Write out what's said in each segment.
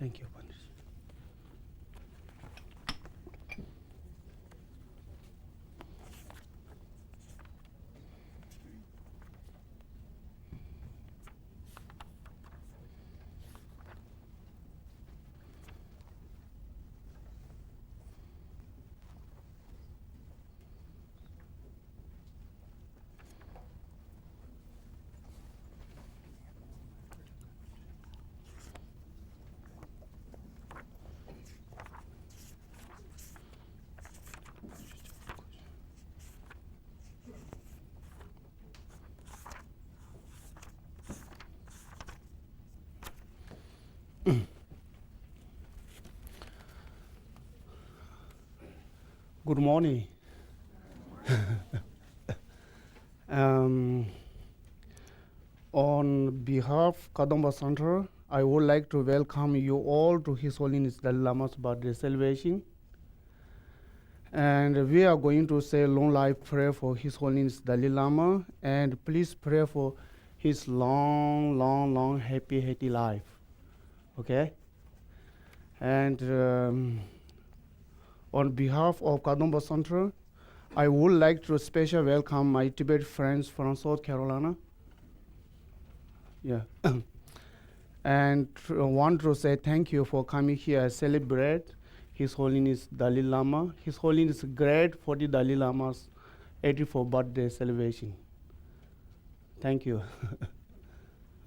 Thank you, Pandit. Good morning. On behalf of Kadampa Center, I would like to welcome you all to His Holiness Dalai Lama's birthday celebration. And we are going to say long life prayer for His Holiness Dalai Lama, and please pray for his long, happy life. Okay? And on behalf of Kadampa Center, I would like to specially welcome my Tibet friends from South Carolina. Yeah. And want to say thank you for coming here and celebrate His Holiness Dalai Lama. His Holiness great for the Dalai Lama's 84th birthday celebration. Thank you.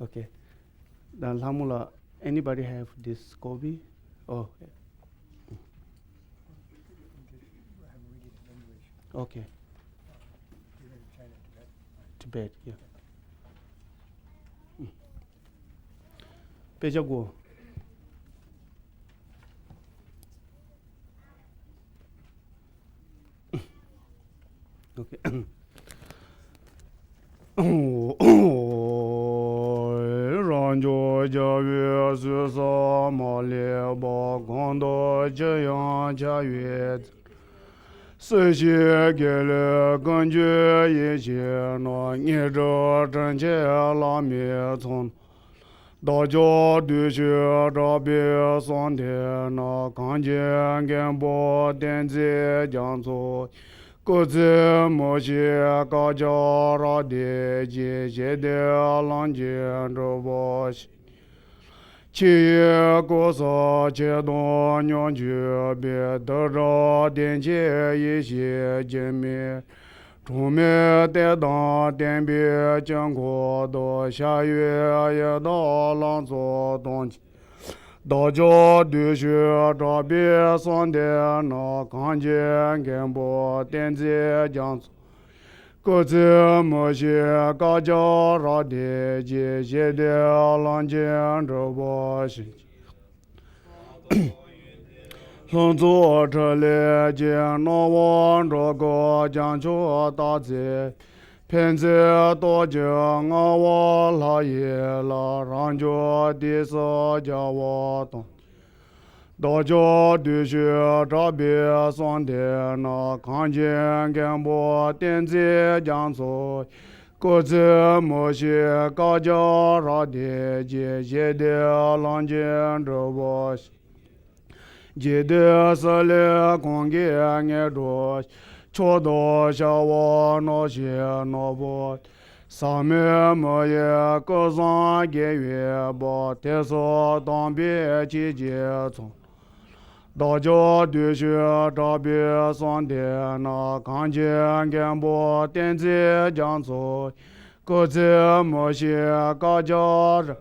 Okay. Then Lamula, anybody have this copy? Oh. Okay. Tibet, yeah. Pejago. Okay. Ranjo Javi Susa Male Bagondo Jayan Javed Seji Gele Ganju Yeje No Nido Tanche Lami Ton Dajo Dushu Rabi Sonde Na Kanjen Gembo Denze Janso Koze Moshi Kaja Rade Je De Lanjen Robosh Chiye Kosa Chedon Nyonju Be Dara Denje Yeshe Jemi Tume Te Dan Tenbi Chengko Do Shayue Ye Da Lanzo Donji Dajo Dushu Rabi Sonde Na Kanjen Gembo Denze Jansu Koze Moshi Kaja Rade Je De Lanjen Roboshi Lonzo Chale Je No Wan Rogo Jancho Taze Penze Doje Nga Wa La Ye La Ranjo Disa Jawa Ton Dajo Dushu Rabi Sonde Na Kanjen Gembo Tenze Janso Koze Moshi Kaja Rade Je De Lanjen Robosh Jide Sale Kongi Nge Dosh Chodo Shawa No She No Bot Same Moye Kozan Gewe Bo Teso Dambi Chi Je Ton Dajo Dushu Rabi Sonde Na Kanjen Gembo Tenze Janso Koze Moshi Kaja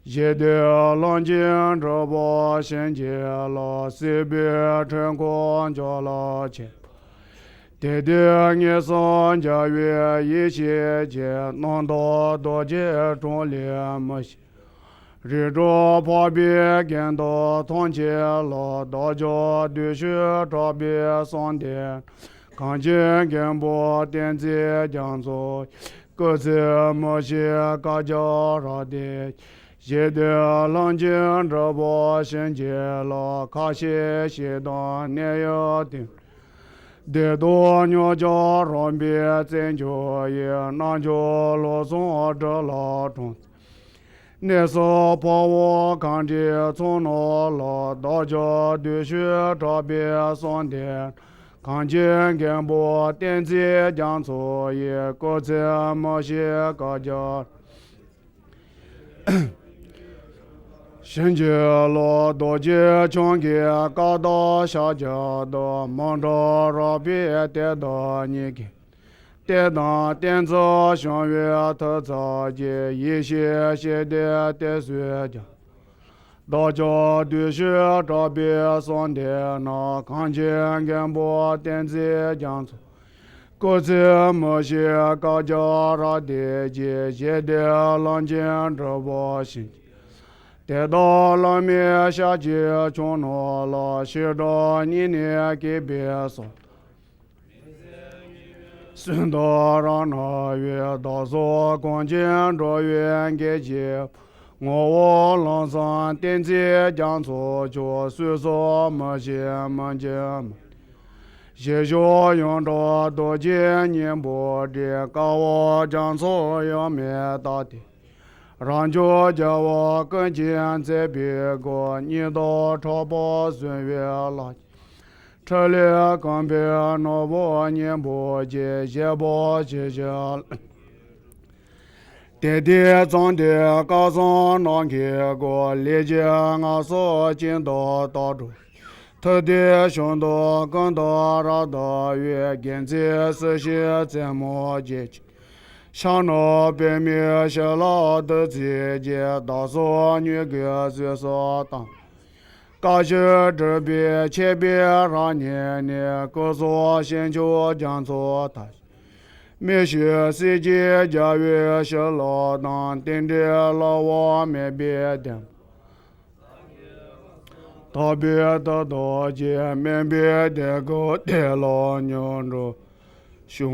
Jede Lanjin Robo Shenje La Sibi Chenkon Jola Che Dede Nyeson Jawe Yishe Je Nando Doje Chonle Moshi Rido Pabi Gendo Tonche La Dajo Dushu Trabi Sonde Kanjen Gembo Tenze Janso Koze Moshi Kaja Rade Jede Lanjin Rabo Shenje La Kashi Shidan Neyatin Dedo Nyoja Rambi Zenjo Ye Nanjo Lo Son De La Ton Neso Pawo Kanji Tsuno Lo Dojo Dushu Tobi Sonde Kanji Genbo Tenzi Jiangsu Ye Kozi Moshi Kaja Shenji Lo Doji Chongi Kado Shaja Do Mondo Robi Tedo Niki Tedan Tenzo Shongyue Teza Ji Yishi Shide Tesuja Dojo Dushi Trabi Sonde Na Kanji Genbo Tenzi Jiangsu Kozi Moshi Kaja Rade Ji Shide Lanjin Drabo Shinji Teda Lami Shaji Chono La Shida Nini Kibi So Sundarana Yue Daso Gongjin Zhuo Yuan Geji Ngo Langsan Tenzi Jiangsu Ju Sui So Me Xie Men Jie Xie Zhuo Yong Zhuo Doji Nianbo Di Gao Jiangsu Yang Me Da Di Rang Zhuo Jia Wo Gen Jian Zai Bi Go Ni Do Chao Bo Sun Yue La Chale Gambe Nobo Nianbo Jie Xie Bo Jie Jie Dede Zangde Gazan Nangke Go Li Jie Nga So Jin Do Da Zhu Tede Xiong Do Gen Da Ra Da Yue Gen Zi Si Xie Zai Mo Jie Qi Shang No Bei Mi Xie La De Zi Jie Da So Nü Ge Zui So Dang Ga Zhi Zhi Bi Qie Bi Ra Ni Ni Ge So Xian Jiu Jiang Zuo Ta Mi Xue Si Ji Jia Yue Xie La Dang Din Di La Wo Mi Bi Dian Da Bi Da Da Jie Min Bi De Ge De La Nian Zhu Xiong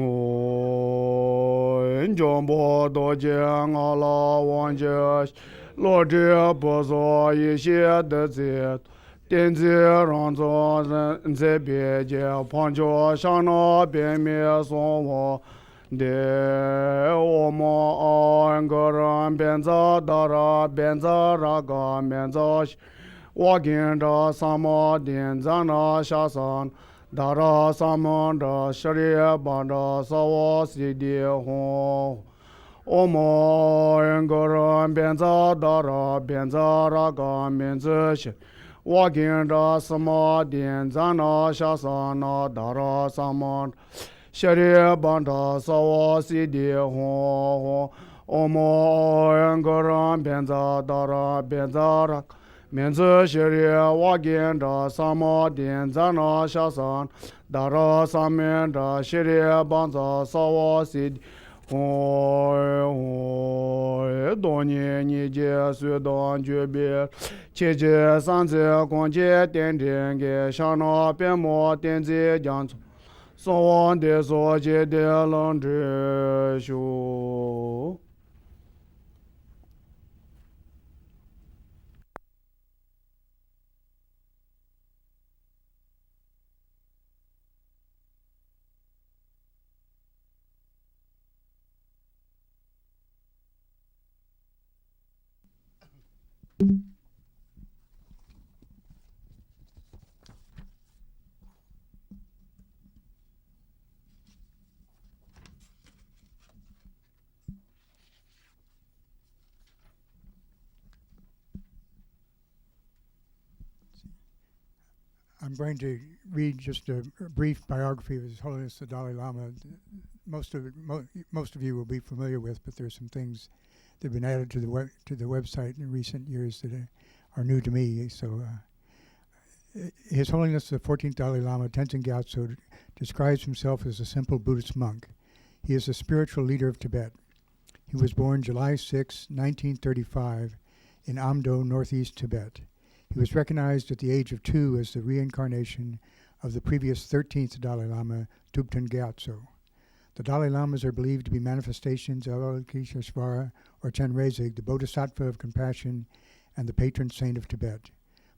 Jiang Bo Do Jie Nga La Wang Jie Lo Zhi Bo So Yi Xie De Zi Den Zi Rang Zuo Ren Zai Bi Jie Pang Jiu Shang Na Bi Mi Song Wo De Wo Mo An Ge Ren Bian Za Da Ra Bian Za Ra Ga Mian Za Xi Wa Gen Da San Ma Din Zan Na Sha San Da Ra San Man Da Shi Ri Ban Da Sa Wo Si Di Hong O Mo An Ge Ren Bian Za Da Ra Bian Za Ra Ga Mian Zi Xi Wa Gen Da San Ma Din Zan Na Sha San Na Da Ra San Man Shi Ri Ban Da Sa Wo Si Di Hong O Mo An Ge Ren Bian Za Da Ra Bian Za Ra Mian Zi Shi Ri Wa Gen Da San Ma Din Zan Na Sha San Da Ra San Mian Da Shi Ri Ban Za Sa Wo Si Di Hong Do Ni Ni Jie Sui Dong Ju Bi Qi Ji San Zi Gong Jie Dian Dian Ge Shang Na Bian Mo Dian Zi Jiang Zu Song Wang De So Jie De Lang Zhi Shu I'm going to read just a brief biography of His Holiness the Dalai Lama. Most of you will be familiar with, but there's some things that have been added to the website in recent years that are new to me. So, His Holiness the 14th Dalai Lama, Tenzin Gyatso, describes himself as a simple Buddhist monk. He is the spiritual leader of Tibet. He was born July 6, 1935, in Amdo, northeast Tibet. He was recognized at the age of 2 as the reincarnation of the previous 13th Dalai Lama, Thubten Gyatso. The Dalai Lamas are believed to be manifestations of Avalokiteshvara or Chenrezig, the Bodhisattva of compassion and the patron saint of Tibet.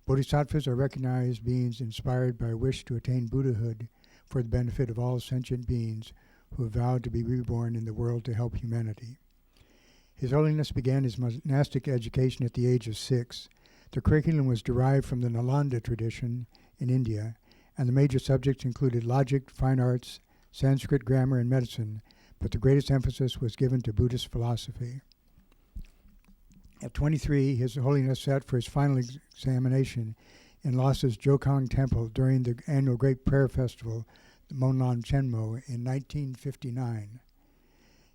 Bodhisattvas are recognized beings inspired by a wish to attain Buddhahood for the benefit of all sentient beings who have vowed to be reborn in the world to help humanity. His Holiness began his monastic education at the age of 6. The curriculum was derived from the Nalanda tradition in India, and the major subjects included logic, fine arts, Sanskrit grammar, and medicine, but the greatest emphasis was given to Buddhist philosophy. At 23, His Holiness sat for his final examination in Lhasa's Jokang Temple during the annual Great Prayer Festival, the Monlan Chenmo, in 1959.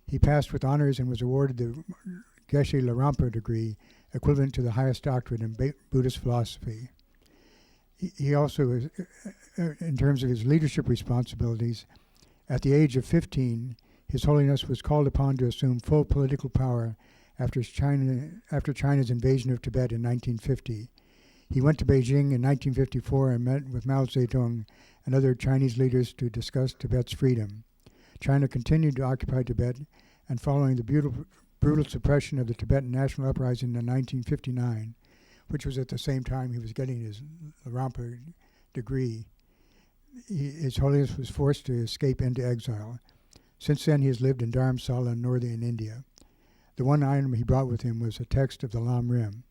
He passed with honors and was awarded the Geshe Sangpo degree, equivalent to the highest doctorate in Buddhist philosophy. He also, in terms of his leadership responsibilities, at the age of 15, His Holiness was called upon to assume full political power after China's invasion of Tibet in 1950. He went to Beijing in 1954 and met with Mao Zedong and other Chinese leaders to discuss Tibet's freedom. China continued to occupy Tibet, and following the brutal suppression of the Tibetan national uprising in 1959, which was at the same time he was getting his Lampa degree, His Holiness was forced to escape into exile. Since then, he has lived in Dharamsala in northern India. The one item he brought with him was a text of the Lam Rim.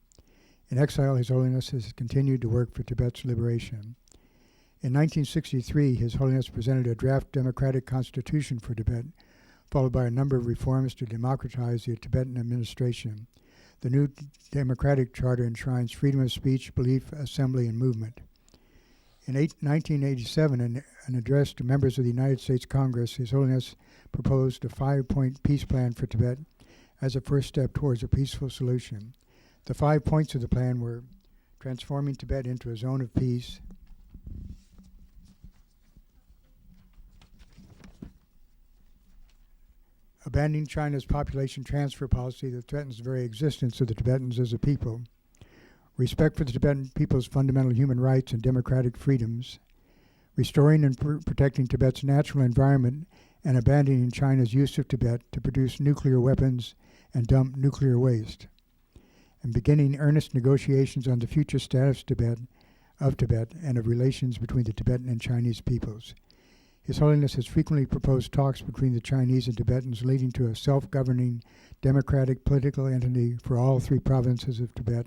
In exile, His Holiness has continued to work for Tibet's liberation. In 1963, His Holiness presented a draft democratic constitution for Tibet, followed by a number of reforms to democratize the Tibetan administration. The new democratic charter enshrines freedom of speech, belief, assembly, and movement. In 1987, in an address to members of the United States Congress, His Holiness proposed a 5-point peace plan for Tibet as a first step towards a peaceful solution. The 5 points of the plan were transforming Tibet into a zone of peace, abandoning China's population transfer policy that threatens the very existence of the Tibetans as a people, respect for the Tibetan people's fundamental human rights and democratic freedoms, restoring and protecting Tibet's natural environment, and abandoning China's use of Tibet to produce nuclear weapons and dump nuclear waste, and beginning earnest negotiations on the future status of Tibet and of relations between the Tibetan and Chinese peoples. His Holiness has frequently proposed talks between the Chinese and Tibetans leading to a self-governing democratic political entity for all 3 provinces of Tibet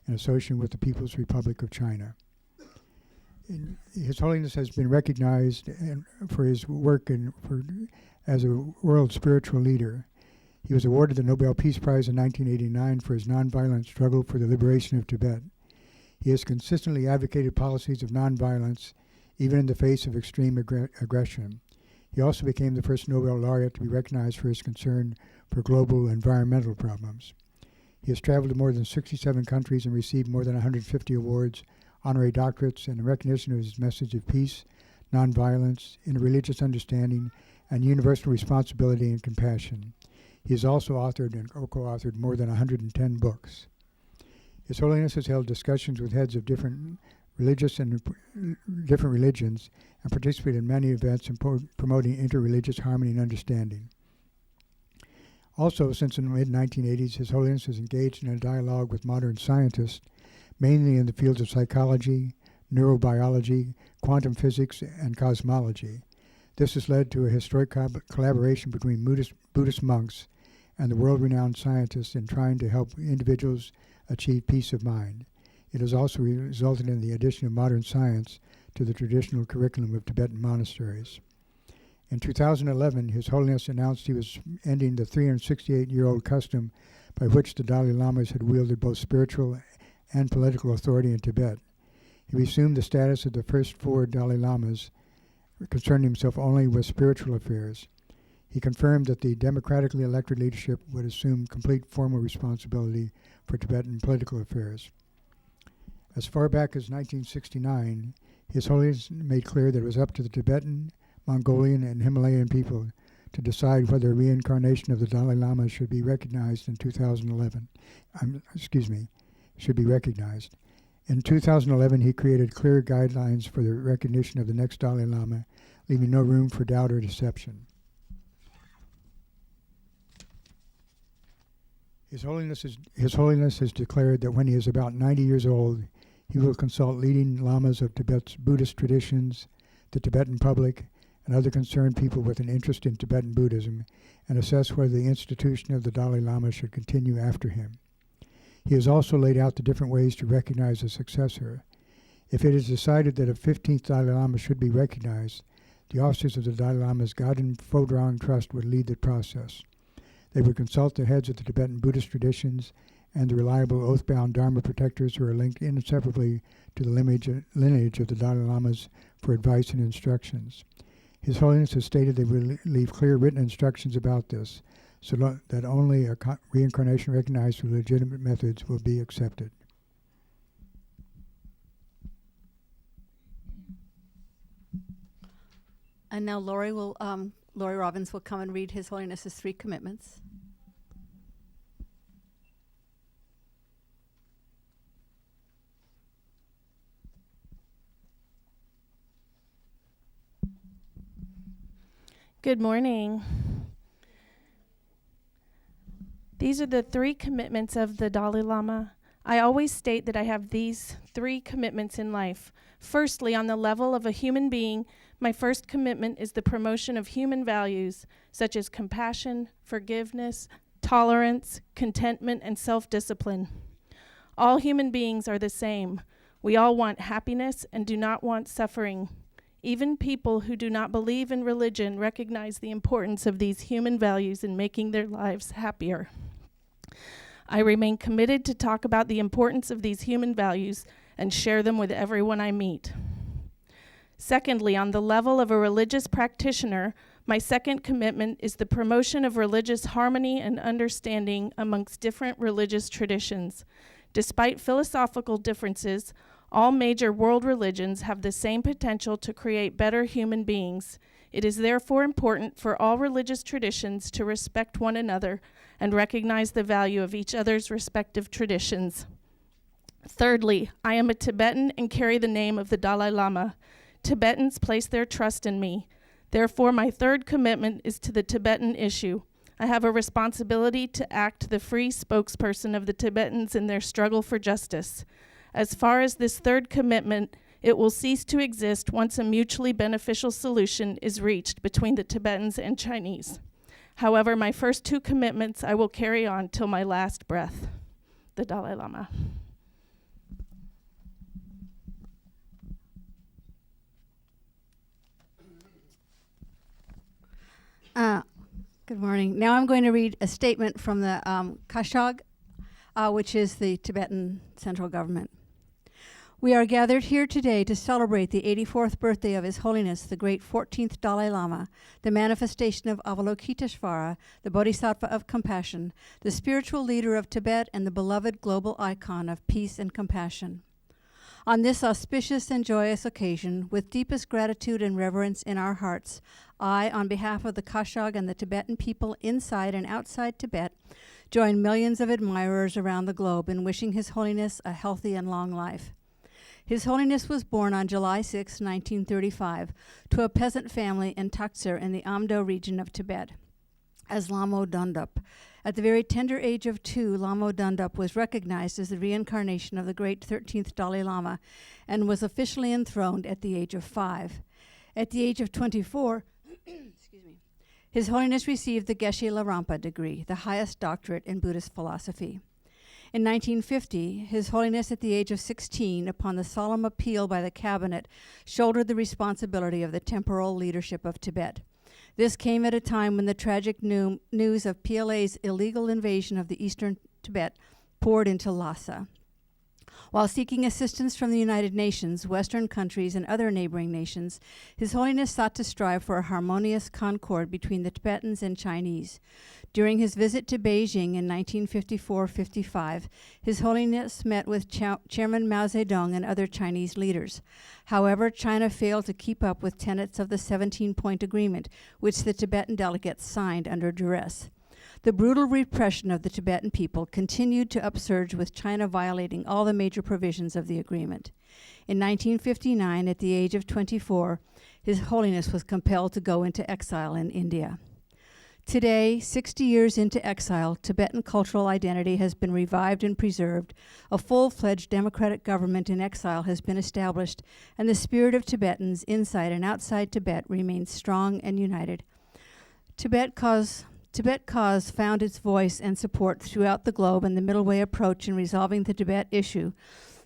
in association with the People's Republic of China. His Holiness has been recognized for his work as a world spiritual leader. He was awarded the Nobel Peace Prize in 1989 for his nonviolent struggle for the liberation of Tibet. He has consistently advocated policies of nonviolence, even in the face of extreme aggression. He also became the first Nobel laureate to be recognized for his concern for global environmental problems. He has traveled to more than 67 countries and received more than 150 awards, honorary doctorates, and in recognition of his message of peace, nonviolence, interreligious understanding, and universal responsibility and compassion. He has also authored and co-authored more than 110 books. His Holiness has held discussions with heads of different religions and participated in many events in promoting interreligious harmony and understanding. Also, since the mid-1980s, His Holiness has engaged in a dialogue with modern scientists, mainly in the fields of psychology, neurobiology, quantum physics, and cosmology. This has led to a historic collaboration between Buddhist monks and the world-renowned scientists in trying to help individuals achieve peace of mind. It has also resulted in the addition of modern science to the traditional curriculum of Tibetan monasteries. In 2011, His Holiness announced he was ending the 368-year-old custom by which the Dalai Lamas had wielded both spiritual and political authority in Tibet. He resumed the status of the first 4 Dalai Lamas, concerning himself only with spiritual affairs. He confirmed that the democratically elected leadership would assume complete formal responsibility for Tibetan political affairs. As far back as 1969, His Holiness made clear that it was up to the Tibetan, Mongolian, and Himalayan people to decide whether reincarnation of the Dalai Lama should be recognized in 2011. Should be recognized. In 2011, he created clear guidelines for the recognition of the next Dalai Lama, leaving no room for doubt or deception. His Holiness has declared that when he is about 90 years old, he will consult leading lamas of Tibet's Buddhist traditions, the Tibetan public, and other concerned people with an interest in Tibetan Buddhism and assess whether the institution of the Dalai Lama should continue after him. He has also laid out the different ways to recognize a successor. If it is decided that a 15th Dalai Lama should be recognized, the officers of the Dalai Lama's Gaden Phodrang Trust would lead the process. They would consult the heads of the Tibetan Buddhist traditions and the reliable oath-bound Dharma protectors who are linked inseparably to the lineage of the Dalai Lamas for advice and instructions. His Holiness has stated they will leave clear written instructions about this, so that only a reincarnation recognized through legitimate methods will be accepted. And now Lori Robbins will come and read His Holiness's 3 commitments. Good morning. These are the 3 commitments of the Dalai Lama. I always state that I have these 3 commitments in life. Firstly, on the level of a human being, my first commitment is the promotion of human values such as compassion, forgiveness, tolerance, contentment, and self-discipline. All human beings are the same. We all want happiness and do not want suffering. Even people who do not believe in religion recognize the importance of these human values in making their lives happier. I remain committed to talk about the importance of these human values and share them with everyone I meet. Secondly, on the level of a religious practitioner, my second commitment is the promotion of religious harmony and understanding amongst different religious traditions. Despite philosophical differences, all major world religions have the same potential to create better human beings. It is therefore important for all religious traditions to respect one another and recognize the value of each other's respective traditions. Thirdly, I am a Tibetan and carry the name of the Dalai Lama. Tibetans place their trust in me. Therefore, my third commitment is to the Tibetan issue. I have a responsibility to act the free spokesperson of the Tibetans in their struggle for justice. As far as this third commitment, it will cease to exist once a mutually beneficial solution is reached between the Tibetans and Chinese. However, my first 2 commitments I will carry on till my last breath. The Dalai Lama. Good morning. Now I'm going to read a statement from the Kashag, which is the Tibetan central government. We are gathered here today to celebrate the 84th birthday of His Holiness, the great 14th Dalai Lama, the manifestation of Avalokiteshvara, the Bodhisattva of compassion, the spiritual leader of Tibet, and the beloved global icon of peace and compassion. On this auspicious and joyous occasion, with deepest gratitude and reverence in our hearts, I, on behalf of the Kashag and the Tibetan people inside and outside Tibet, join millions of admirers around the globe in wishing His Holiness a healthy and long life. His Holiness was born on July 6, 1935, to a peasant family in Taksar in the Amdo region of Tibet, as Lamo Dundup. At the very tender age of 2, Lamo Dundup was recognized as the reincarnation of the great 13th Dalai Lama and was officially enthroned at the age of 5. At the age of 24, His Holiness received the Geshe Sangpo degree, the highest doctorate in Buddhist philosophy. In 1950, His Holiness, at the age of 16, upon the solemn appeal by the cabinet, shouldered the responsibility of the temporal leadership of Tibet. This came at a time when the tragic news of PLA's illegal invasion of the eastern Tibet poured into Lhasa. While seeking assistance from the United Nations, Western countries, and other neighboring nations, His Holiness sought to strive for a harmonious concord between the Tibetans and Chinese. During his visit to Beijing in 1954-55, His Holiness met with Chairman Mao Zedong and other Chinese leaders. However, China failed to keep up with tenets of the 17-point agreement, which the Tibetan delegates signed under duress. The brutal repression of the Tibetan people continued to upsurge, with China violating all the major provisions of the agreement. In 1959, at the age of 24, His Holiness was compelled to go into exile in India. Today, 60 years into exile, Tibetan cultural identity has been revived and preserved. A full-fledged democratic government in exile has been established, and the spirit of Tibetans inside and outside Tibet remains strong and united. Tibet Cause found its voice and support throughout the globe, and the middle way approach in resolving the Tibet issue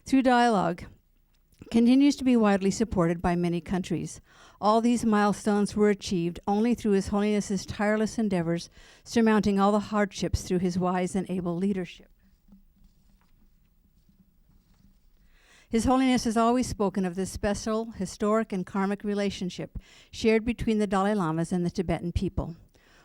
through dialogue continues to be widely supported by many countries. All these milestones were achieved only through His Holiness's tireless endeavors, surmounting all the hardships through his wise and able leadership. His Holiness has always spoken of this special, historic, and karmic relationship shared between the Dalai Lamas and the Tibetan people.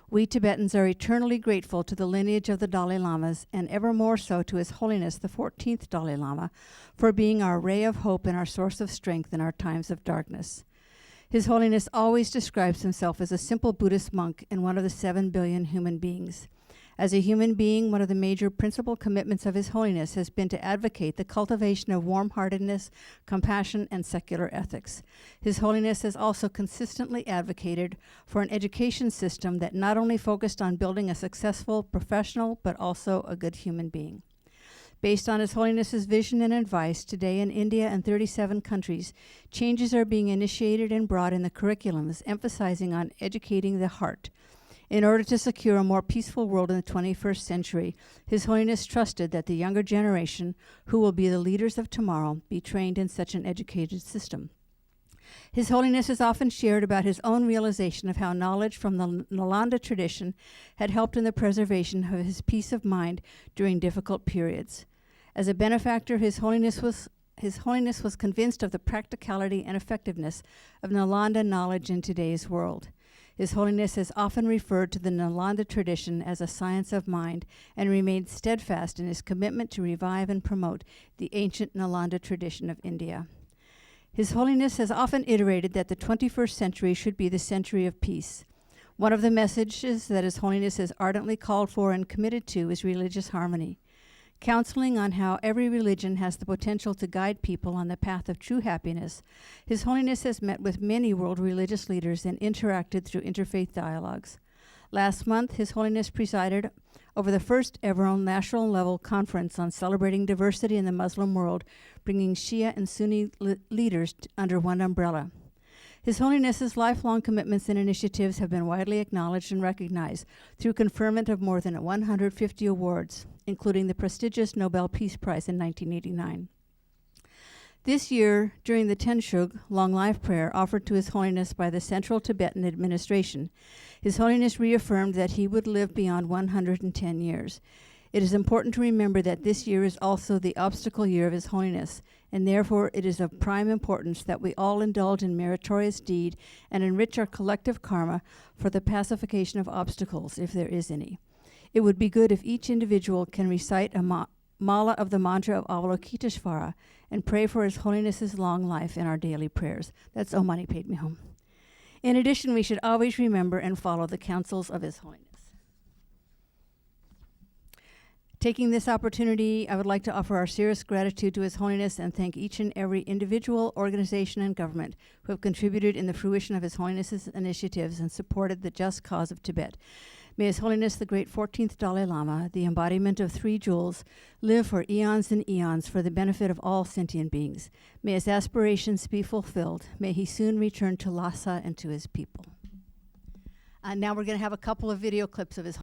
We Tibetans are eternally grateful to the lineage of the Dalai Lamas, and ever more so to His Holiness the 14th Dalai Lama, for being our ray of hope and our source of strength in our times of darkness. His Holiness always describes himself as a simple Buddhist monk and one of the 7 billion human beings. As a human being, one of the major principal commitments of His Holiness has been to advocate the cultivation of warm-heartedness, compassion, and secular ethics. His Holiness has also consistently advocated for an education system that not only focused on building a successful professional, but also a good human being. Based on His Holiness's vision and advice, today in India and 37 countries, changes are being initiated and brought in the curriculums, emphasizing on educating the heart. In order to secure a more peaceful world in the 21st century, His Holiness trusted that the younger generation, who will be the leaders of tomorrow, be trained in such an educated system. His Holiness has often shared about his own realization of how knowledge from the Nalanda tradition had helped in the preservation of his peace of mind during difficult periods. As a benefactor, His Holiness was convinced of the practicality and effectiveness of Nalanda knowledge in today's world. His Holiness has often referred to the Nalanda tradition as a science of mind and remained steadfast in his commitment to revive and promote the ancient Nalanda tradition of India. His Holiness has often iterated that the 21st century should be the century of peace. One of the messages that His Holiness has ardently called for and committed to is religious harmony. Counseling on how every religion has the potential to guide people on the path of true happiness, His Holiness has met with many world religious leaders and interacted through interfaith dialogues. Last month, His Holiness presided over the first ever national level conference on celebrating diversity in the Muslim world, bringing Shia and Sunni leaders under one umbrella. His Holiness's lifelong commitments and initiatives have been widely acknowledged and recognized through conferment of more than 150 awards, including the prestigious Nobel Peace Prize in 1989. This year, during the Tenshug Long Life Prayer offered to His Holiness by the Central Tibetan Administration, His Holiness reaffirmed that he would live beyond 110 years. It is important to remember that this year is also the obstacle year of His Holiness, and therefore it is of prime importance that we all indulge in meritorious deed and enrich our collective karma for the pacification of obstacles, if there is any. It would be good if each individual can recite a mala of the mantra of Avalokiteshvara and pray for His Holiness's long life in our daily prayers. That's Om Mani Padme Hum. In addition, we should always remember and follow the counsels of His Holiness. Taking this opportunity, I would like to offer our sincerest gratitude to His Holiness and thank each and every individual, organization, and government who have contributed in the fruition of His Holiness's initiatives and supported the just cause of Tibet. May His Holiness the great 14th Dalai Lama, the embodiment of 3 jewels, live for eons and eons for the benefit of all sentient beings. May his aspirations be fulfilled. May he soon return to Lhasa and to his people. Now we're going to have a couple of video clips of His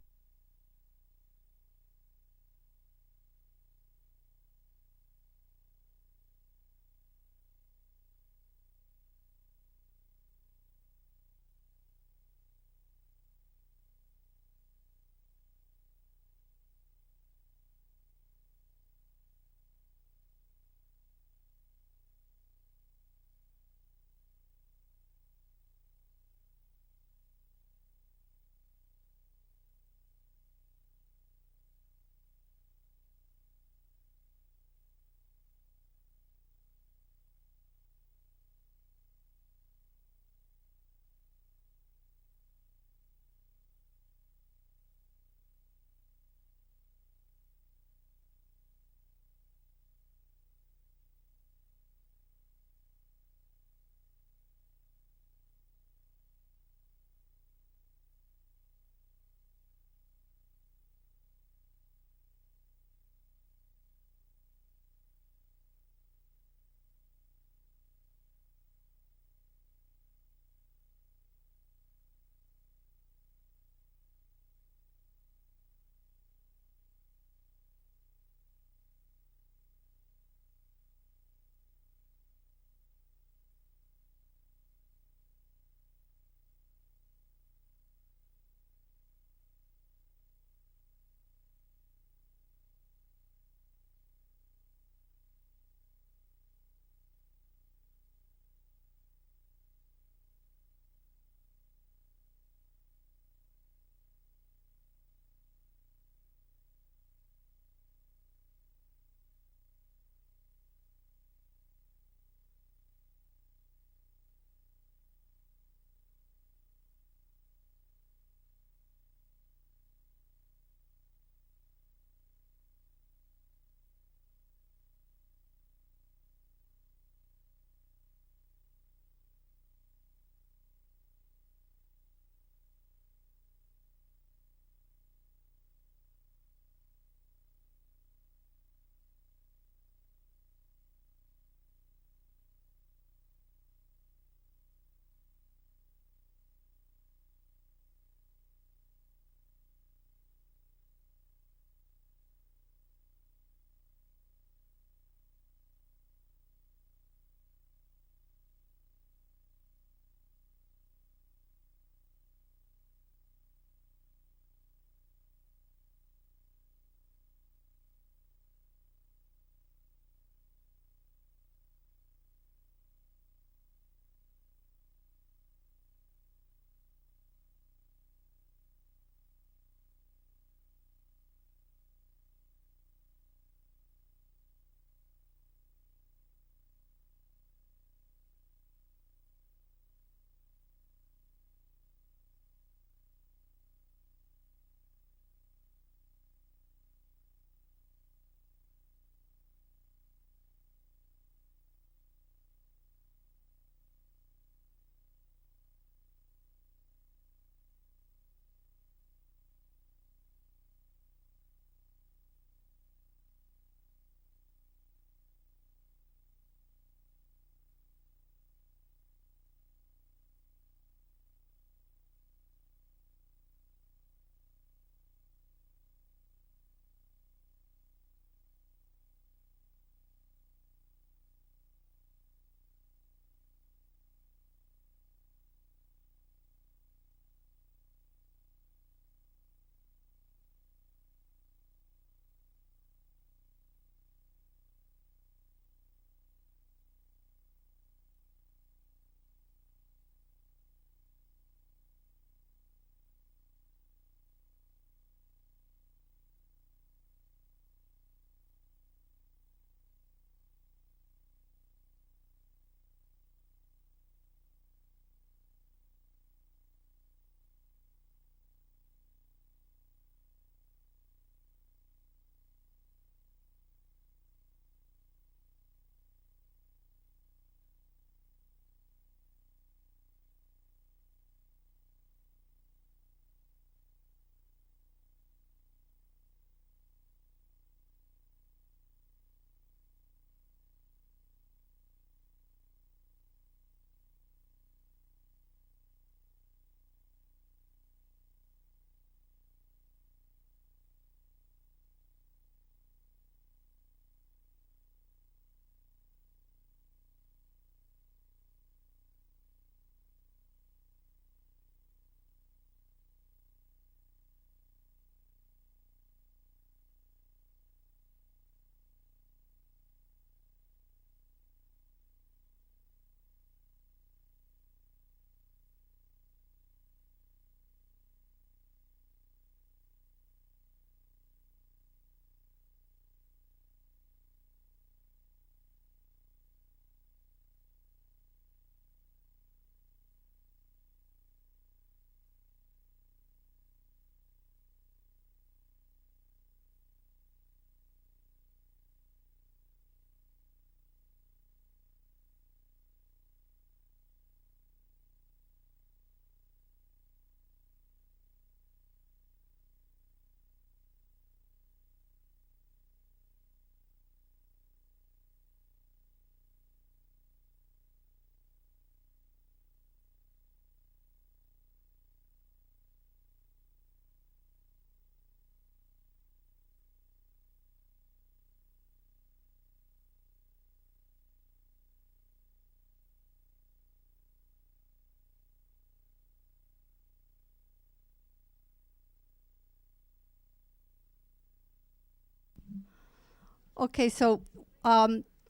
Okay, so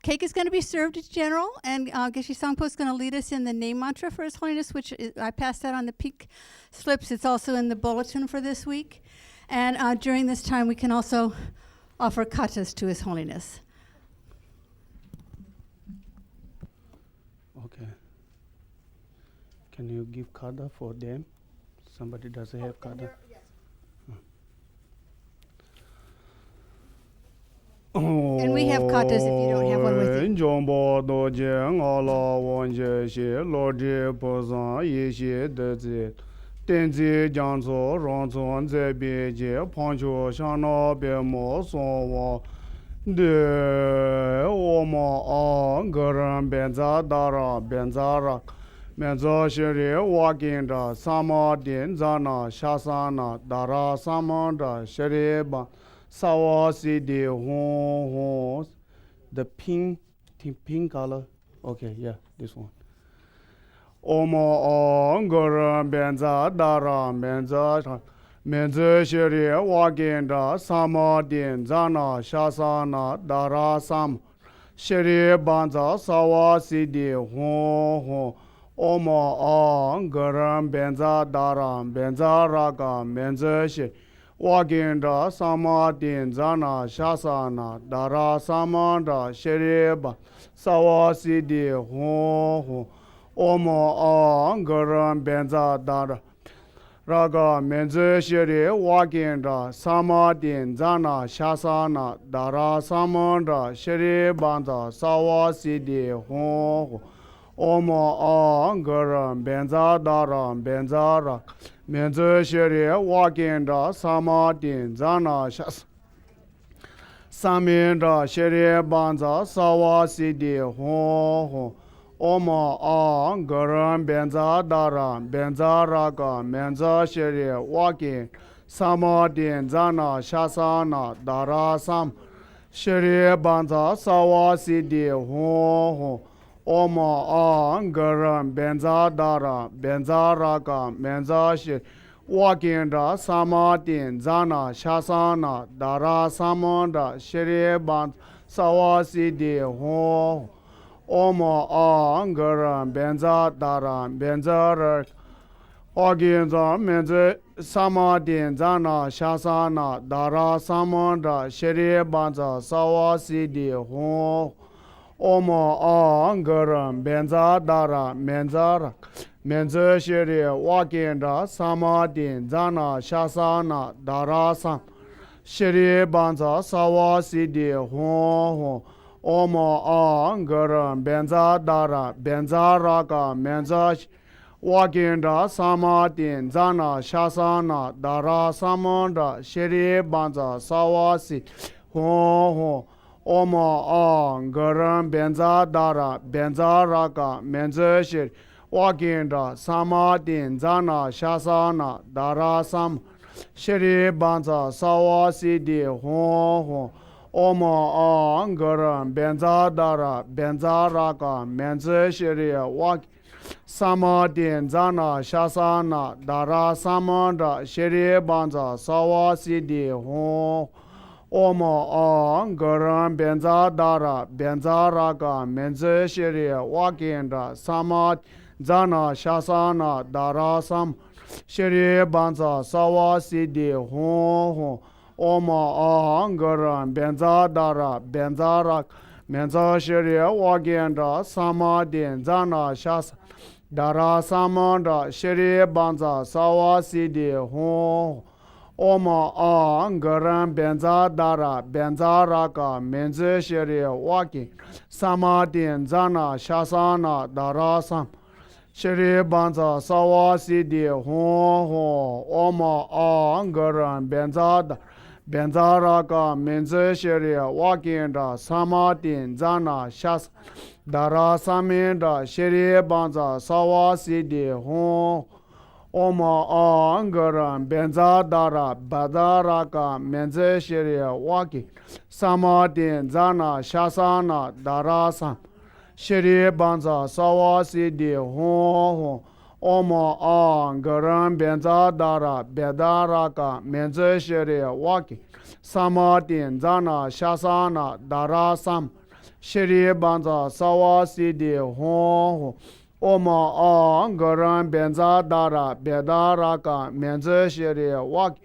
cake is going to be served as general, and Geshe Sangpo is going to lead us in the name mantra for His Holiness, which I passed that on the pink slips. It's also in the bulletin for this week. And during this time, we can also offer katas to His Holiness. Okay. Can you give kata for them? Somebody doesn't have kata. And we have katas if you don't have one with you. Jombo doje ngala wonje she lorde pozan yeshe deze tenzi janzo ronzon zebeje pancho shana be mo sonwa de oma a garan benza dara benzara menzo shere waginda sama din zana shasana dara samanda shere Sawa Sidi Hon, the pink color. Okay, yeah, this one. Oma Angara Benza Dara Benza Menza Shiri Wagenda Sama Din Zana Shasana Dara Sam Shiri Banza Sawa Sidi Hon Oma Angara Benza Dara Benza Raga Menza Shiri Wagenda Samadin Zana Shasana Dara Samanda Shereba Sawasidi Ho Omo Angaram Benza Dara Raga Menze Shere Wagenda Samadin Zana Shasana Dara Samanda Sherebanza Sawasidi Ho Omo Angaram Benza Dara Benzara Menze Shere Wagenda Samadin Zana Shas Saminda Shere Banza Sawa Sidi Ho Oma Garam Benza Dara Benza Raga Menza Shere Wagin Samadin Zana Shasana Dara Sam Shere Banza Sawa Sidi Ho Oma Garam Benza Dara Benza Raga Menza Shi Wagenda Samadin Zana Shasana Dara Samanda Shiri Ban Sawasidi Ho Oma Garam Benza Dara Benza Rak Wagenda Menza Samadin Zana Shasana Dara Samanda Shiri Banza Sawasidi Ho Oma Garam Benza Dara Menzara Menza Shiri Wagenda Samadin Zana Shasana Dara Sam Shiri Banza Sawa Sidi Ho Oma Garam Benza Dara Benza Raga Menza Wagenda Samadin Zana Shasana Dara Samanda Shiri Banza Sawa Sidi Ho Oma Garam Benza Dara Benza Raga Menza Shiri Wagenda Samadin Zana Shasana Dara Sam Shiri Banza Sawa Sidi Ho Oma Garam Benza Dara Benza Raga Menza Shiri Wag Samadin Zana Shasana Dara Samanda Shiri Banza Sawa Sidi Ho Oma Garam Benza Dara Benza Raga Menza Shiri Wagenda Samad Zana Shasana Dara Sam Shiri Banza Sawa Sidi Ho Oma Garam Benza Dara Benza Raga Menza Shiri Wagenda Samadin Zana Shasana Dara Samanda Shiri Banza Sawa Sidi Ho Oma Garam Benza Dara Benza Raga Menza Shiri Waki Samadin Zana Shasana Dara Sam Shiri Banza Sawa Sidi Ho Oma Garam Benza Dara Benza Raga Menza Shiri Wakinda Samadin Zana Shas Dara Saminda Shiri Banza Sawa Sidi Ho Oma Garam Benza Dara Bada Raga Menza Shiri Waki Samadin Zana Shasana Dara Sam Shiri Banza Sawa Sidi Ho Oma Garam Benza Dara Beda Raga Menza Shiri Waki Samadin Zana Shasana Darasam Shri Banza Sawa Sidi Hon Oma Garan Benza Dara Bedaraka Menze Shri Wak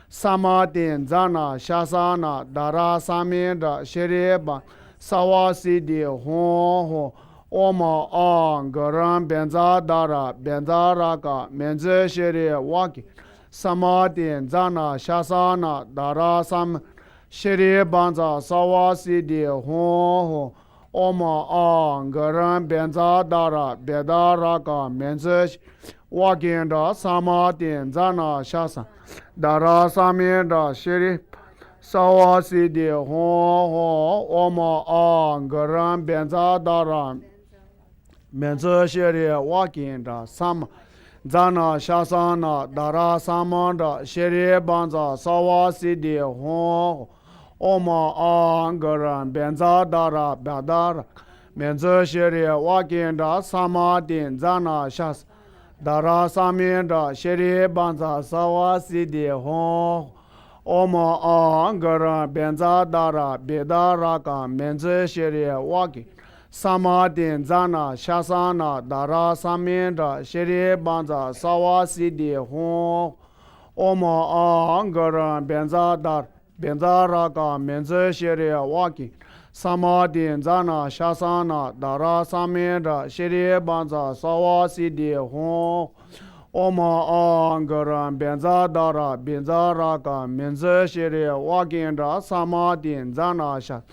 Samadin Zana Shasana Darasamindra Shri Ban Sawa Sidi Hon Oma Garan Benza Dara Bendaraka Menze Shri Wak Samadin Zana Shasana Darasam Shri Banza Sawa Sidi Hon Oma Garan Benza Dara Bedaraka Menze Wakinda Samadin Zana Shasa Darasamindra Shri Sawa Sidi Hon Oma Garan Benza Dara Menze Shri Wakinda Sam Zana Shasana Dara Samanda Shri Banza Sawa Sidi Hon Oma Garan Benza Dara Badara Menze Shri Wakinda Samadin Zana Shas Dara Samindra Shri Banza Sawa Sidi Hon Oma Garan Benza Dara Bedaraka Menze Shri Wakinda Samadin Zana Shasana Dara Samindra Shri Banza Sawa Sidi Hon Oma Garan Benza Dar Bendaraka Menze Shri Waki Samadin Zana Shasana Dara Samindra Shri Banza Sawa Sidi Hon Oma Garan Benza Dara Bendaraka Menze Shri Wakindra Samadin Zana Shas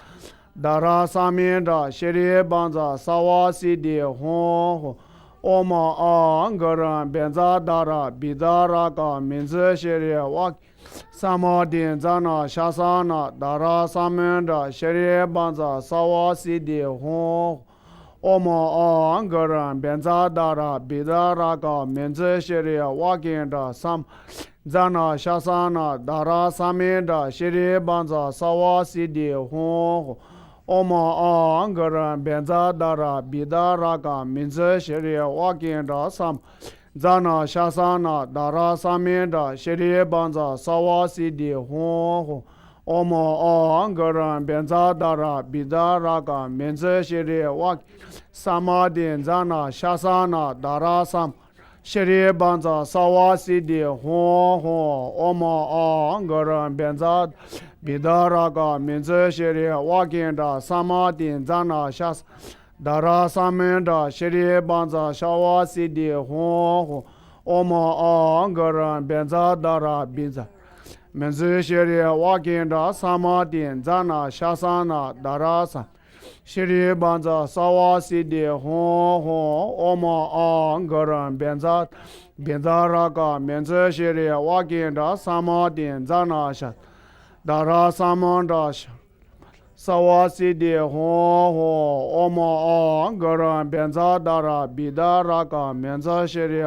Dara Samindra Shri Banza Sawa Sidi Hon Oma Garan Benza Dara Bidaraka Menze Shri Wak Samadin Zana Shasana Dara Samindra Shri Banza Sawa Sidi Hon Oma Garan Benza Dara Bidaraka Menze Shri Wakindra Sam Zana Shasana Dara Samindra Shri Banza Sawa Sidi Hon Oma Garan Benza Dara Bidaraka Menze Shri Wakindra Sam Zana Shasana Dara Samindra Shri Banza Sawa Sidi Hon Oma Garan Benza Dara Bidaraka Menze Shri Wak Samadin Zana Shasana Dara Sam Shri Banza Sawa Sidi Hon Oma Garan Benza Bidaraka Menze Shri Wakindra Samadin Zana Shas Dara Samindra Shri Banza Sawa Sidi Hon Oma Garan Benza Dara Binza Menze Shri Wakindra Samadin Zana Shasana Dara Sam Shri Banza Sawa Sidi Hon Oma Garan Benza Bendaraka Menze Shri Wakindra Samadin Zana Shas Dara Samandra Sawa Sidi Hon Oma Garan Benza Dara Bidaraka Menze Shri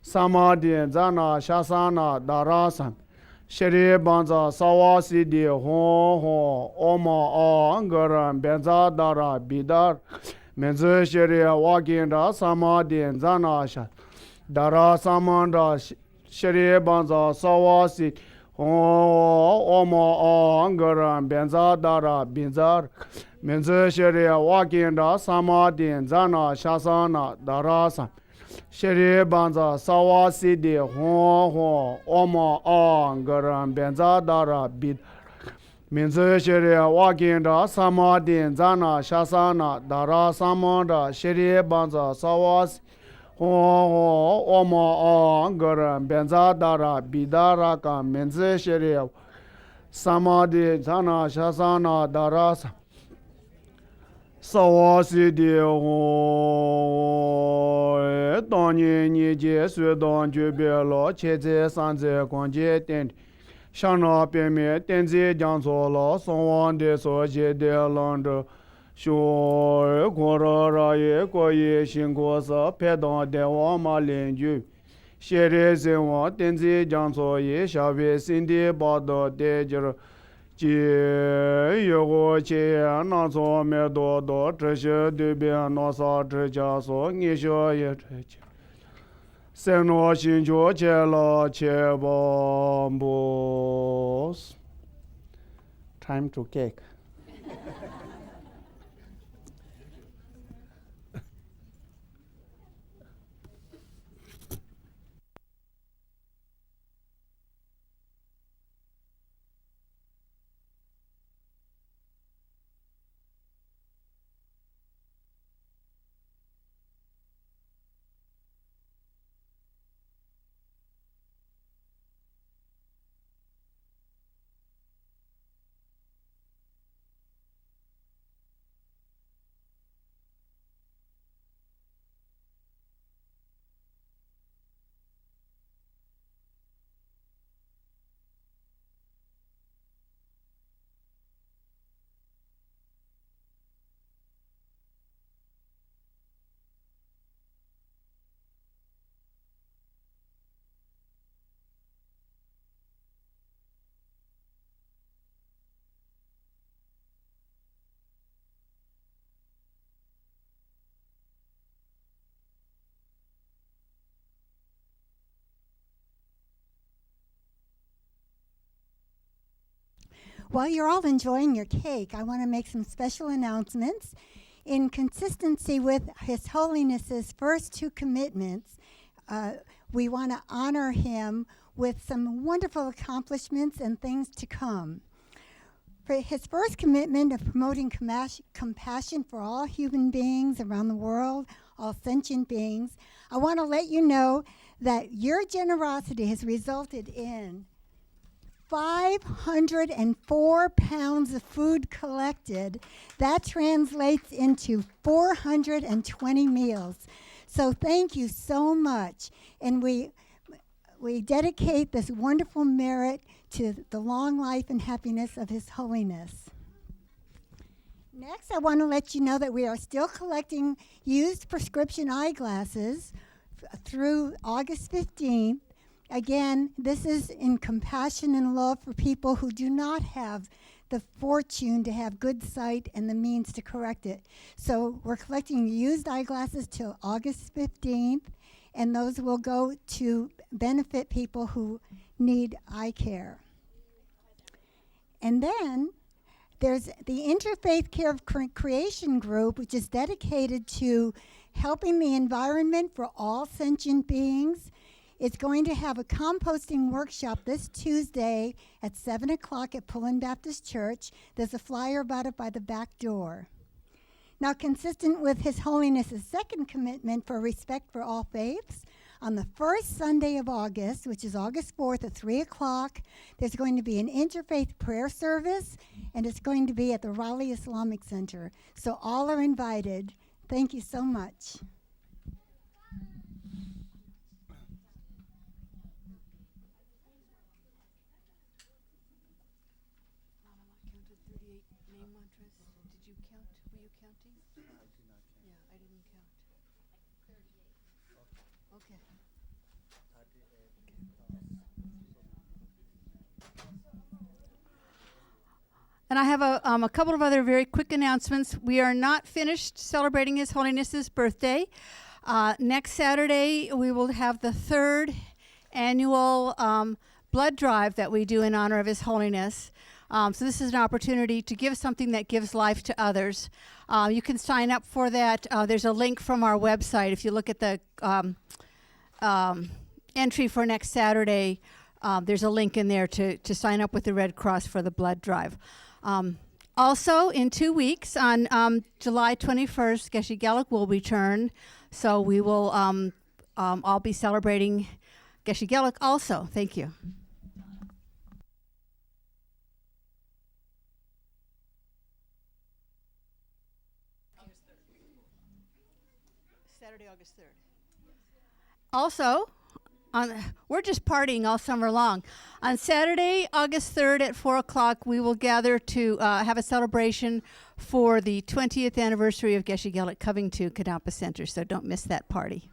Samadin Zana Shasana Dara Sam Shri Banza Sawa Sidi Hon Oma Garan Benza Dara Bidar Menze Shri Wakindra Samadin Zana Shas Dara Samandra Shri Banza Sawa Sidi Oma Garan Benza Dara Binzar Menze Shri Wakindra Samadin Zana Shasana Dara Sam Shri Banza Sawa Sidi Hon Oma Garan Benza Dara Bid Menze Shri Wakindra Samadin Zana Shasana Dara Samandra Shri Banza Sawa Oma Garan Benza Dara Bidaraka Menze Shri Samadhi Zana Shasana Dara Sawa Sidi Hon Tanye Nije Sudan Jubelo Cheze Sanze Kwanje Tendi Shana Peme Tenzi Jansola Sonwan De Soje De Lando Sho Kora Ye Koye Shinkosa Pedan Dewa Malenju Shere Zewa Tenzi Janso Ye Shave Sindi Bado Dejer Che Yogo Che Naso Medo Do Treshe Dube Nosa Trecha So Nisho Ye Trecha Seno Shinjo Che La Che Bombos time to cake. While you're all enjoying your cake, I want to make some special announcements. In consistency with His Holiness's first two commitments, we want to honor him with some wonderful accomplishments and things to come. For his first commitment of promoting compassion for all human beings around the world, all sentient beings, I want to let you know that your generosity has resulted in 504 pounds of food collected. That translates into 420 meals. So thank you so much. And we dedicate this wonderful merit to the long life and happiness of His Holiness. Next, I want to let you know that we are still collecting used prescription eyeglasses through August 15th. Again, this is in compassion and love for people who do not have the fortune to have good sight and the means to correct it. So we're collecting used eyeglasses till August 15th, and those will go to benefit people who need eye care. And then there's the Interfaith Care of Creation group, which is dedicated to helping the environment for all sentient beings. It's going to have a composting workshop this Tuesday at 7 o'clock at Pullen Baptist Church. There's a flyer about it by the back door. Now, consistent with His Holiness's second commitment for respect for all faiths, on the first Sunday of August, which is August 4th at 3 o'clock, there's going to be an interfaith prayer service, and it's going to be at the Raleigh Islamic Center. So all are invited. Thank you so much. And I have a couple of other very quick announcements. We are not finished celebrating His Holiness's birthday. Next Saturday, we will have the third annual blood drive that we do in honor of His Holiness. So this is an opportunity to give something that gives life to others. You can sign up for that. There's a link from our website. If you look at the entry for next Saturday, there's a link in there to sign up with the Red Cross for the blood drive. Also, in 2 weeks, on July 21st, Geshe Geluk will return. So we will all be celebrating Geshe Geluk also. Thank you. Saturday, August 3rd. Also, we're just partying all summer long. On Saturday, August 3rd at 4 o'clock, we will gather to have a celebration for the 20th anniversary of Geshe Geluk coming to Kadampa Center, so don't miss that party.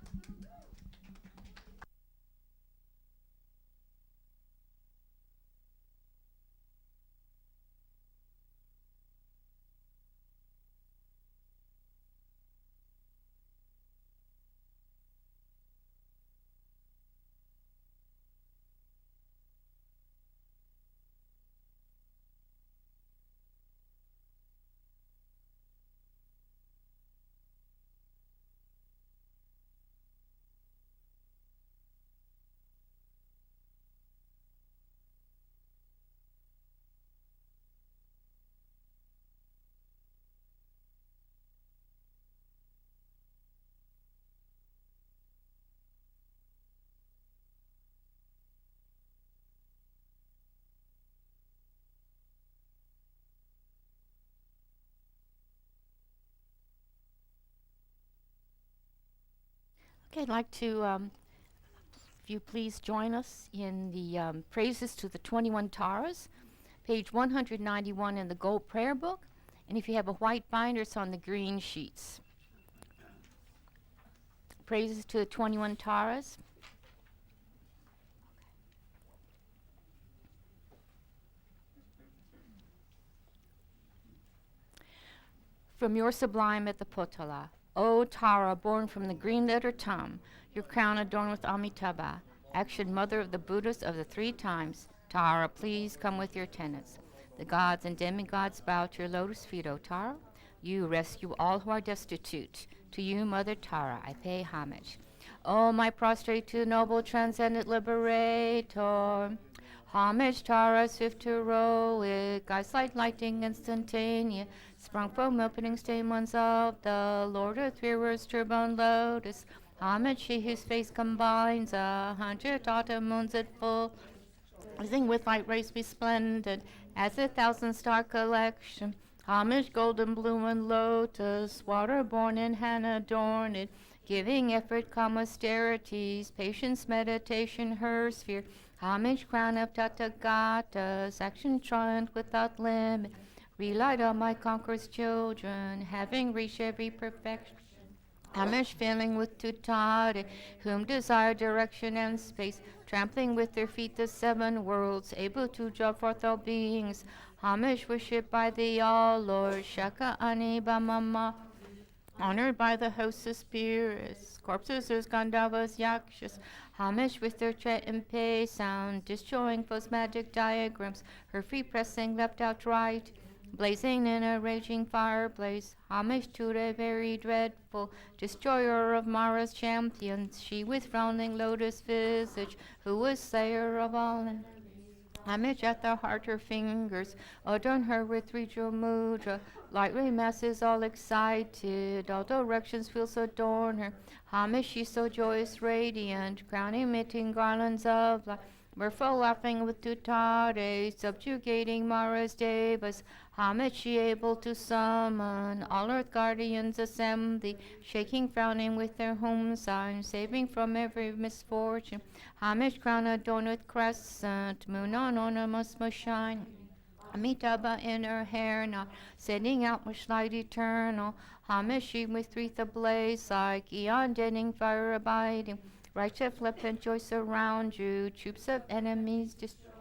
Okay, I'd like to, if you please join us in the praises to the 21 Taras, page 191 in the Gold Prayer Book. And if you have a white binder, it's on the green sheets. Praises to the 21 Taras. From your sublime at the Potala, O Tara, born from the green letter Tam, your crown adorned with Amitabha, action mother of the Buddhas of the 3 times, Tara, please come with your tenets. The gods and demigods bow to your lotus feet, O Tara. You rescue all who are destitute. To you, Mother Tara, I pay homage. O my prostrate to noble transcendent liberator, homage Tara, swift heroic, eyes like lightning instantaneous, sprung from opening stamens of the Lord of Three Words, turban lotus. Homage she whose face combines 100 autumn moons at full, rising with light rays resplendent as 1,000 star collection. Homage golden bloom and lotus, water born in hand adorned, giving effort calm austerities, patience meditation her sphere. Homage crown of Tathagatas, action triumph without limit. Relight on my conqueror's children, having reached every perfection. Homage filling with tutare, whom desire direction and space, trampling with their feet the 7 worlds, able to draw forth all beings. Homage worshipped by the all Lord, Shaka Ani Bamama, honored by the hosts of spirits, corpses as Gandhavas, Yakshas. Homage with their tread and pay sound, destroying foes' magic diagrams, her feet pressing left out right, blazing in a raging fireblaze. Homage to the very dreadful destroyer of Mara's champions, she with frowning lotus visage, who was slayer of all enemies. Homage at the heart her fingers, adorn her with 3 jewel mudra, light ray masses all excited, all directions wheels adorn her. Homage she so joyous radiant, crown emitting garlands of light, mirthful laughing with tutare, subjugating Mara's devas. Homage she able to summon all earth guardians assembly, shaking frowning with their home signs, saving from every misfortune. Homage crown adorned with crescent, moon on ornaments must shine. Amitabha in her hair now, sending out much light eternal. Homage she with wreath ablaze like eon deadening fire abiding. Righteous flippant joy surround you, troops of enemies destroying.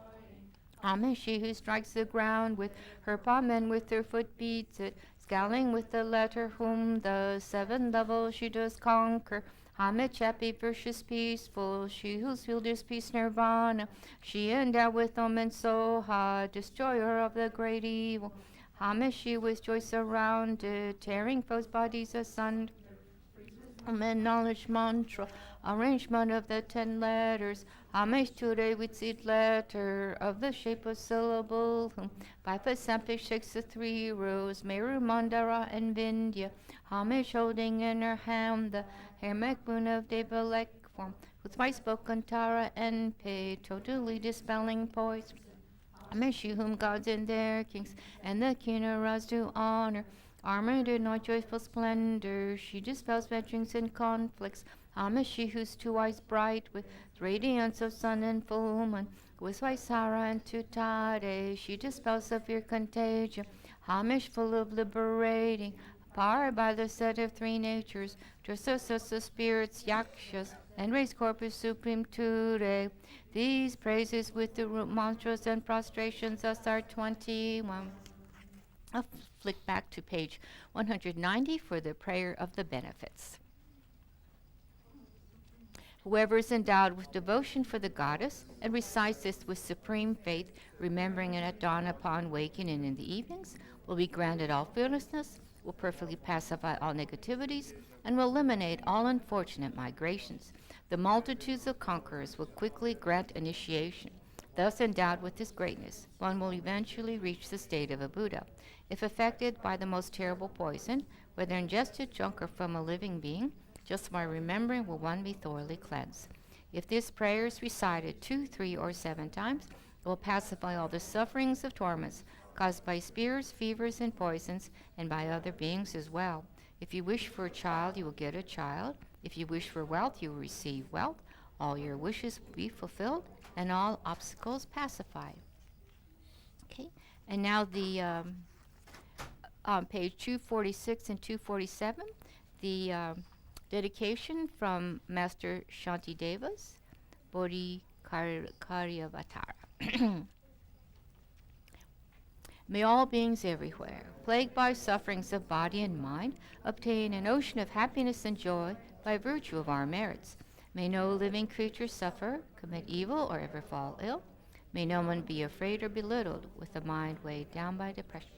Homage she who strikes the ground with her palm and with her foot beats it, scowling with the letter whom the 7 levels she does conquer. Homage happy, virtuous, peaceful, she whose field is peace nirvana. She endowed with Om so high, destroyer of the great evil. Homage she with joy surrounded, tearing foes' bodies asunder. And knowledge mantra, arrangement of the 10 letters. Homage today with seed letter of the shape of syllable. 5 sample shakes the 3 rows, Meru, Mandara, and Vindhya. Homage holding in her hand the hermic moon of Devalek form, with twice spoken Tara and Pe, totally dispelling poison. Homage she whom gods and their kings and the Kinnaras do honor. Armored in all joyful splendor, she dispels vengeance and conflicts. Homage she whose 2 eyes bright with radiance of sun and full moon, with Vaisara and Tutare, she dispels severe contagion. Homage full of liberating power by the set of 3 natures, to assist the spirits, yakshas, and raise corpus supreme today. These praises with the root mantras and prostrations thus are 21. I'll flick back to page 190 for the prayer of the benefits. Whoever is endowed with devotion for the goddess and recites this with supreme faith, remembering it at dawn upon waking and in the evenings, will be granted all fearlessness, will perfectly pacify all negativities, and will eliminate all unfortunate migrations. The multitudes of conquerors will quickly grant initiation. Thus endowed with this greatness, one will eventually reach the state of a Buddha. If affected by the most terrible poison, whether ingested, drunk, or from a living being, just by remembering will one be thoroughly cleansed. If this prayer is recited 2, 3, or 7 times, it will pacify all the sufferings of torments caused by spears, fevers, and poisons, and by other beings as well. If you wish for a child, you will get a child. If you wish for wealth, you will receive wealth. All your wishes will be fulfilled, and all obstacles pacified. Okay, and now the on page 246 and 247, the dedication from Master Shantidevas, Bodhi Karyavatara. May all beings everywhere, plagued by sufferings of body and mind, obtain an ocean of happiness and joy by virtue of our merits. May no living creature suffer, commit evil, or ever fall ill. May no one be afraid or belittled with a mind weighed down by depression.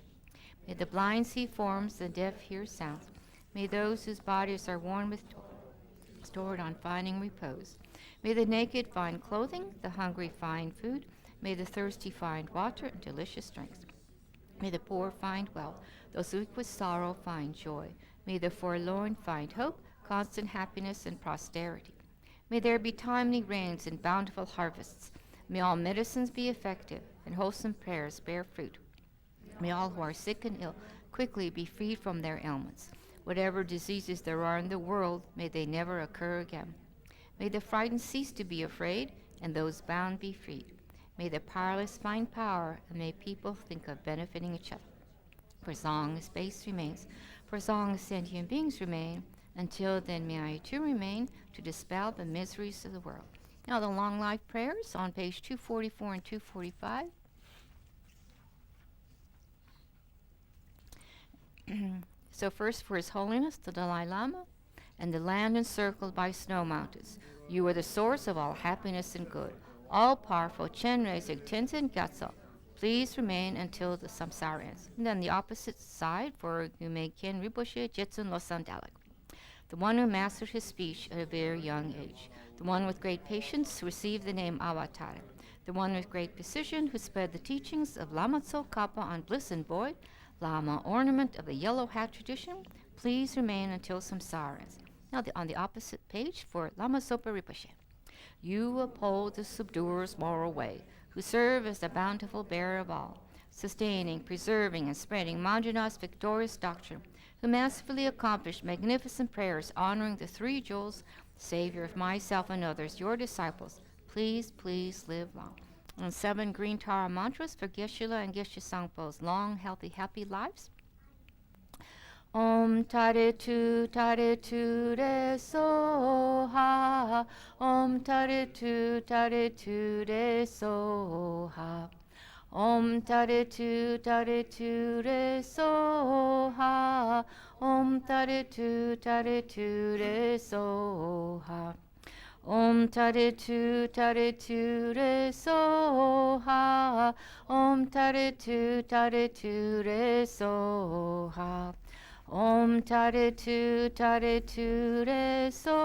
May the blind see forms, the deaf hear sounds. May those whose bodies are worn with toil stored on finding repose. May the naked find clothing, the hungry find food. May the thirsty find water and delicious drinks. May the poor find wealth, those weak with sorrow find joy. May the forlorn find hope, constant happiness and prosperity. May there be timely rains and bountiful harvests. May all medicines be effective and wholesome prayers bear fruit. May all who are sick and ill quickly be freed from their ailments. Whatever diseases there are in the world, may they never occur again. May the frightened cease to be afraid, and those bound be freed. May the powerless find power, and may people think of benefiting each other. For as long as space remains, for as long as sentient beings remain, until then may I too remain to dispel the miseries of the world. Now the long life prayers on page 244 and 245. So first, for His Holiness the Dalai Lama and the land encircled by snow mountains. You are the source of all happiness and good. All-powerful Chenrei Zig Tenzin Gyatso, please remain until the samsara ends. And then the opposite side for Gume Ken Rinpoche Jetsun Losang Dalek, the one who mastered his speech at a very young age, the one with great patience who received the name Avatar, the one with great precision who spread the teachings of Lama Tsongkhapa on bliss and void, Lama ornament of the yellow hat tradition, please remain until samsara ends. Now on the opposite page for Lama Zopa Rinpoche. You uphold the subduer's moral way, who serve as the bountiful bearer of all, sustaining, preserving, and spreading Manjunath's victorious doctrine, who masterfully accomplished magnificent prayers honoring the three jewels, Savior of myself and others, your disciples. Please, please live long. And 7 green Tara mantras for Geshe-la and Geshe Sangpo's long, healthy, happy lives. Om Tare Tu Re So Ha. Om Tare Tu Re So Ha. Om Tare Tu Re So Ha. Om Tare Tu Re So Ha. Om Tare Tu Re So Ha. Om Tare Tu Re So Ha. Om Tare Tu Re So